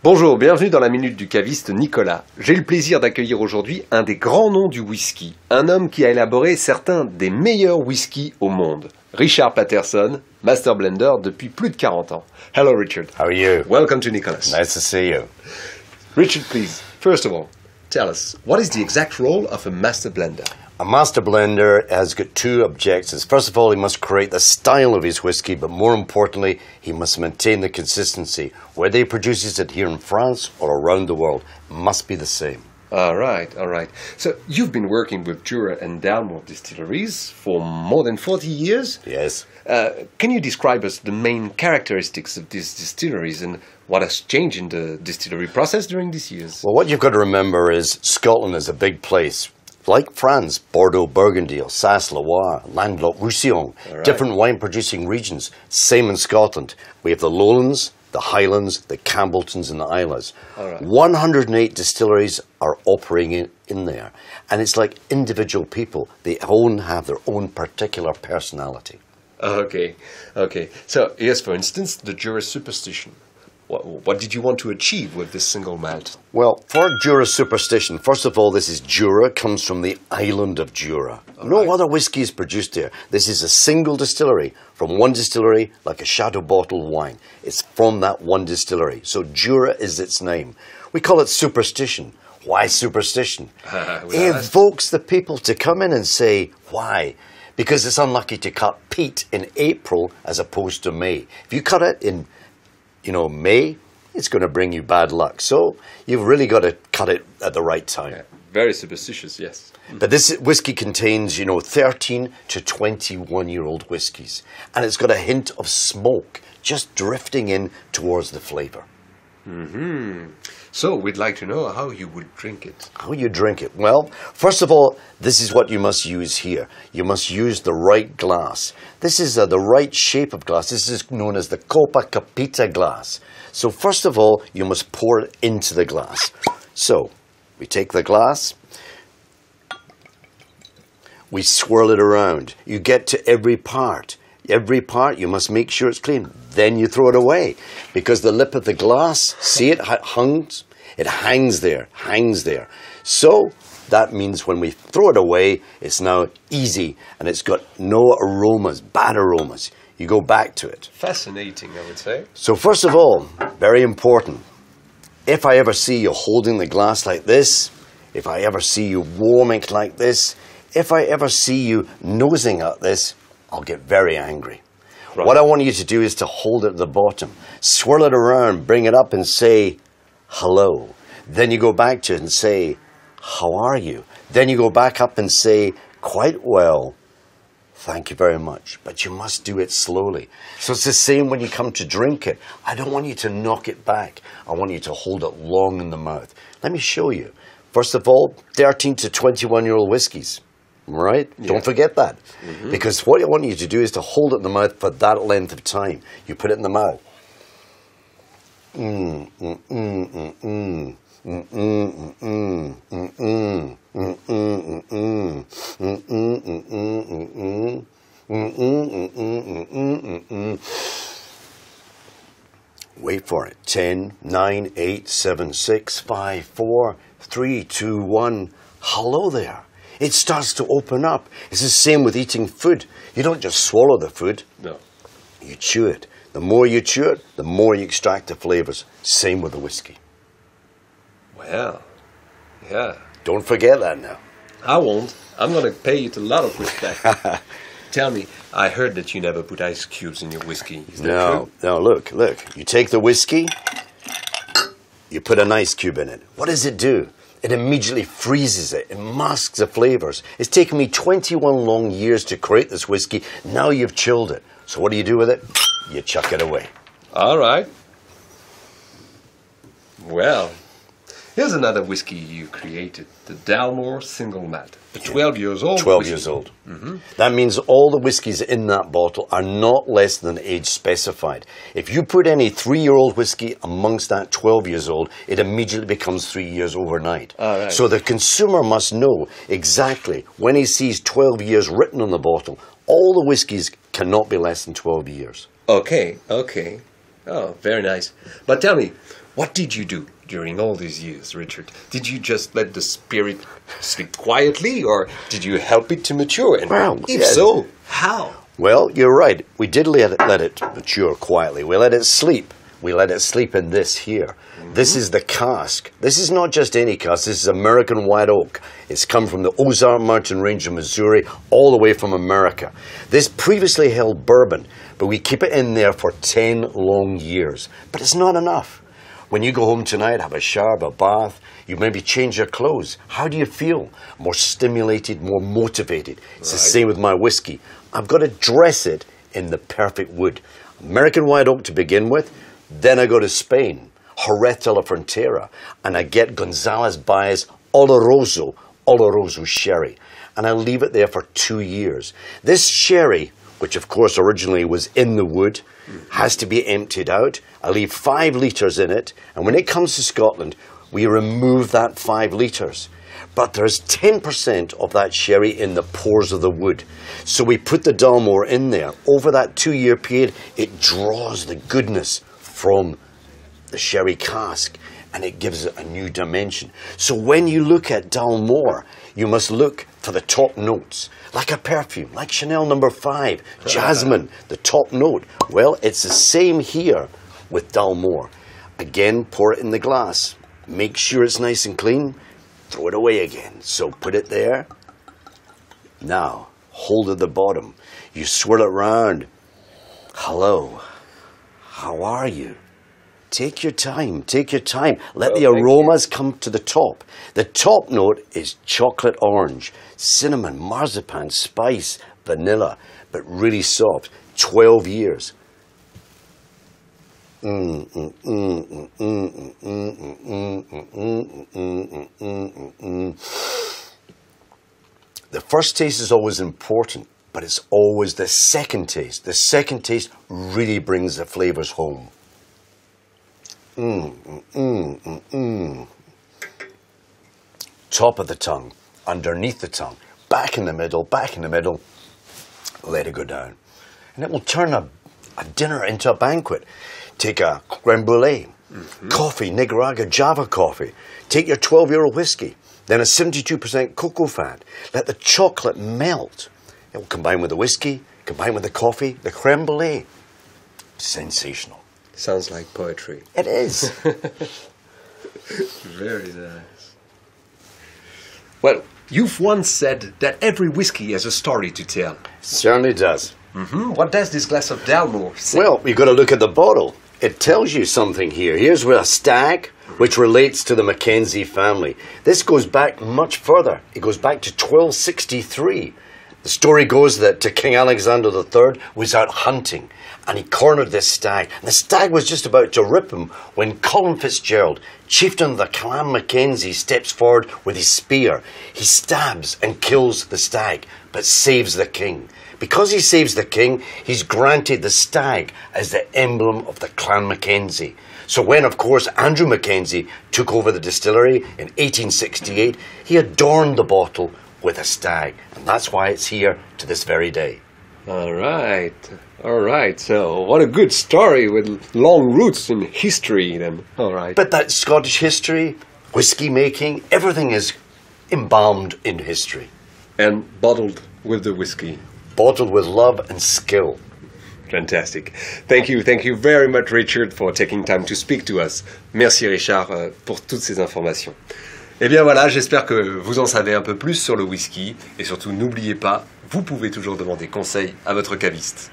Bonjour, bienvenue dans la Minute du caviste Nicolas. J'ai le plaisir d'accueillir aujourd'hui un des grands noms du whisky, un homme qui a élaboré certains des meilleurs whiskies au monde. Richard Paterson, Master Blender depuis plus de 40 ans. Hello Richard. How are you? Welcome to Nicolas. Nice to see you. Richard, please, first of all, tell us, what is the exact role of a Master Blender? A master blender has got two objectives. First of all, he must create the style of his whiskey, but more importantly, he must maintain the consistency. Whether he produces it here in France or around the world, it must be the same. All right, all right. So you've been working with Jura and Dalmore distilleries for more than 40 years? Yes. Can you describe us the main characteristics of these distilleries and what has changed in the distillery process during these years? Well, what you've got to remember is Scotland is a big place. Like France, Bordeaux, Burgundy, Alsace, Loire, Languedoc, Roussillon, different wine-producing regions. Same in Scotland. We have the Lowlands, the Highlands, the Campbelltons and the Islas. 108 distilleries are operating in there. And it's like individual people. They have their own particular personality. Okay, okay. So here's, for instance, the Jura Superstition. What did you want to achieve with this single malt? Well, for Jura Superstition, first of all, this is Jura, comes from the island of Jura. No other whiskey is produced there. This is a single distillery from one distillery, like a chateau bottled wine. It's from that one distillery. So Jura is its name. We call it Superstition. Why Superstition? It evokes the people to come in and say, why? Because it's unlucky to cut peat in April as opposed to May. If you cut it in May, it's going to bring you bad luck. So you've really got to cut it at the right time. Yeah, very superstitious, yes. But this whiskey contains, 13 to 21-year-old whiskies. And it's got a hint of smoke just drifting in towards the flavour. Mm-hmm. So we'd like to know how you would drink it. How you drink it? Well, first of all, this is what you must use here. You must use the right glass. This is the right shape of glass. This is known as the Copa Capita glass. So first of all, you must pour it into the glass. So we take the glass, we swirl it around. You get to every part. Every part, you must make sure it's clean. Then you throw it away. Because the lip of the glass, see it hangs? It hangs there, So that means when we throw it away, it's now easy and it's got no aromas, bad aromas. You go back to it. Fascinating, I would say. So first of all, very important, if I ever see you holding the glass like this, if I ever see you warming it like this, if I ever see you nosing at this, I'll get very angry. Right. What I want you to do is to hold it at the bottom, swirl it around, bring it up and say, hello. Then you go back to it and say, how are you? Then you go back up and say, quite well, thank you very much. But you must do it slowly. So it's the same when you come to drink it. I don't want you to knock it back. I want you to hold it long in the mouth. Let me show you. First of all, 13 to 21-year-old whiskies. Right? Yeah. Don't forget that. Mm-hmm. Because what I want you to do is to hold it in the mouth for that length of time. You put it in the mouth. Wait for it. 10, 9, 8, 7, 6, 5, 4, 3, 2, 1. Hello there. It starts to open up. It's the same with eating food. You don't just swallow the food. No. You chew it. The more you chew it, the more you extract the flavours. Same with the whiskey. Well, yeah. Don't forget that now. I won't. I'm going to pay it a lot of respect. Tell me, I heard that you never put ice cubes in your whiskey. Is that true? No, look. You take the whiskey, you put an ice cube in it. What does it do? It immediately freezes it. It masks the flavours. It's taken me 21 long years to create this whiskey. Now you've chilled it. So what do you do with it? You chuck it away. All right. Well, here's another whiskey you created, the Dalmore Single Malt. A 12 years old 12 whiskey. years old. Mm-hmm. That means all the whiskies in that bottle are not less than age specified. If you put any 3-year-old whiskey amongst that 12 years old, it immediately becomes 3 years overnight. Right. So the consumer must know exactly when he sees 12 years written on the bottle, all the whiskies cannot be less than 12 years. Okay. Oh, very nice. But tell me, what did you do during all these years, Richard? Did you just let the spirit sleep quietly, or did you help it to mature? And Well, if yes. so, how? Well, you're right. We did let it mature quietly. We let it sleep. We let it sleep in this here. This is the cask. This is not just any cask. This is American white oak. It's come from the Ozark Mountain Range of Missouri all the way from America. This previously held bourbon, but we keep it in there for 10 long years. But it's not enough. When you go home tonight, have a shower, have a bath, you maybe change your clothes. How do you feel? More stimulated, more motivated. It's the same with my whiskey. I've got to dress it in the perfect wood. American white oak to begin with, then I go to Spain, Jerez de la Frontera, and I get Gonzalez Baez Oloroso sherry. And I leave it there for 2 years. This sherry, which of course originally was in the wood, has to be emptied out. I leave 5 litres in it, and when it comes to Scotland, we remove that 5 litres. But there's 10% of that sherry in the pores of the wood. So we put the Dalmore in there. Over that 2-year period, it draws the goodness from the sherry cask, and it gives it a new dimension. So when you look at Dalmore, you must look for the top notes, like a perfume, like Chanel No. 5, jasmine, the top note. Well, it's the same here with Dalmore. Again, pour it in the glass. Make sure it's nice and clean. Throw it away again. So put it there. Now, hold at the bottom. You swirl it round. Hello. How are you? Take your time. Take your time. Let the aromas come to the top. The top note is chocolate orange, cinnamon, marzipan, spice, vanilla, but really soft. 12 years. The first taste is always important, but it's always the second taste. The second taste really brings the flavors home. Top of the tongue, underneath the tongue, back in the middle, let it go down. And it will turn a dinner into a banquet. Take a creme brulee, coffee, Nicaragua Java coffee. Take your 12-year-old whiskey, then a 72% cocoa fat. Let the chocolate melt. It will combine with the whiskey, combine with the coffee, the creme brulee. Sensational. Sounds like poetry. It is. Very nice. Well, you've once said that every whiskey has a story to tell. Certainly does. What does this glass of Dalmore say? Well, you've got to look at the bottle. It tells you something here. Here's where a stag, which relates to the Mackenzie family. This goes back much further. It goes back to 1263. The story goes that King Alexander III was out hunting, and he cornered this stag. And the stag was just about to rip him when Colin Fitzgerald, chieftain of the Clan Mackenzie, steps forward with his spear. He stabs and kills the stag, but saves the king. Because he saves the king, he's granted the stag as the emblem of the Clan Mackenzie. So when, of course, Andrew Mackenzie took over the distillery in 1868, he adorned the bottle with a stag. And that's why it's here to this very day. All right. So, what a good story with long roots in history then. All right. But that Scottish history, whiskey making, everything is embalmed in history. And bottled with the whiskey. Bottled with love and skill. Fantastic. Thank you very much, Richard, for taking time to speak to us. Merci, Richard, pour toutes ces informations. Eh bien voilà, j'espère que vous en savez un peu plus sur le whisky. Et surtout, n'oubliez pas, vous pouvez toujours demander conseil à votre caviste.